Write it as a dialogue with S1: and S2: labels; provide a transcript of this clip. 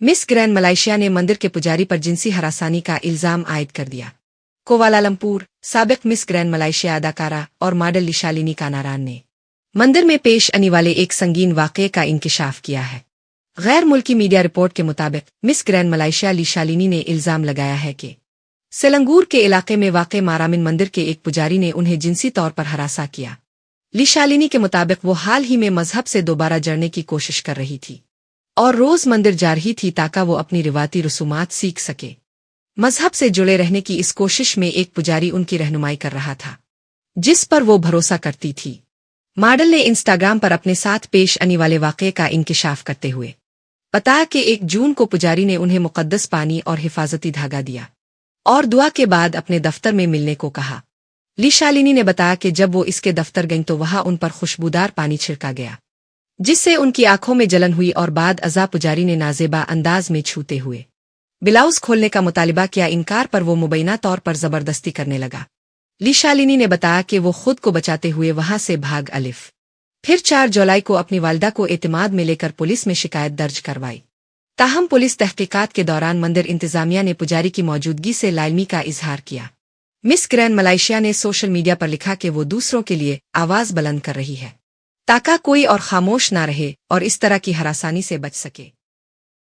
S1: Miss grand Malaysia ने मंदिर के पुजारी पर जिनसी हरासानी का इल्जाम आयद कर दिया। कोवालालंपुर, साबिक मिस ग्रैंड मलेशिया अदाकारा और मॉडल लिशालिनी कानारान ने मंदिर में पेश आने वाले एक संगीन वाक़ये का इंकिशाफ किया है। गैर मुल्की मीडिया रिपोर्ट के मुताबिक मिस ग्रैंड मलेशिया लिशालिनी ने इल्जाम लगाया है कि सेलंगूर के इलाके में वाक़े मारामिन मंदिर के एक पुजारी ने उन्हें जिनसी तौर पर हरासा किया। लिशालिनी के मुताबिक वो हाल ही में मजहब से दोबारा जड़ने की कोशिश कर रही थी और रोज मंदिर जा रही थी ताकि वो अपनी रिवायती रसूमात सीख सके। मजहब से जुड़े रहने की इस कोशिश में एक पुजारी उनकी रहनुमाई कर रहा था, जिस पर वो भरोसा करती थी। मॉडल ने इंस्टाग्राम पर अपने साथ पेश आने वाले वाक़ये का इंकिशाफ करते हुए बताया कि 1 जून को पुजारी ने उन्हें मुकद्दस पानी और हिफाजती धागा दिया और दुआ के बाद अपने दफ्तर में मिलने को कहा। लिशालिनी ने बताया कि जब वो इसके दफ्तर गईं तो वहां उन पर खुशबूदार पानी छिड़का गया, जिससे उनकी आंखों में जलन हुई और बाद अज़ा पुजारी ने नाजेबा अंदाज में छूते हुए ब्लाउज खोलने का मुतालिबा किया। इनकार पर वो मुबैना तौर पर जबरदस्ती करने लगा। लिशालिनी ने बताया कि वो खुद को बचाते हुए वहां से भाग अलिफ। फिर 4 जुलाई को अपनी वालिदा को एतमाद में लेकर पुलिस में शिकायत दर्ज करवाई। ताहम पुलिस तहकीकात के दौरान मंदिर इंतजामिया ने पुजारी की मौजूदगी से लाइलमी का इजहार किया। मिस ग्रैंड मलेशिया ने सोशल मीडिया पर लिखा कि वो दूसरों के लिए आवाज बुलंद कर रही है ताकि कोई और खामोश ना रहे और इस तरह की हरासानी से बच सके।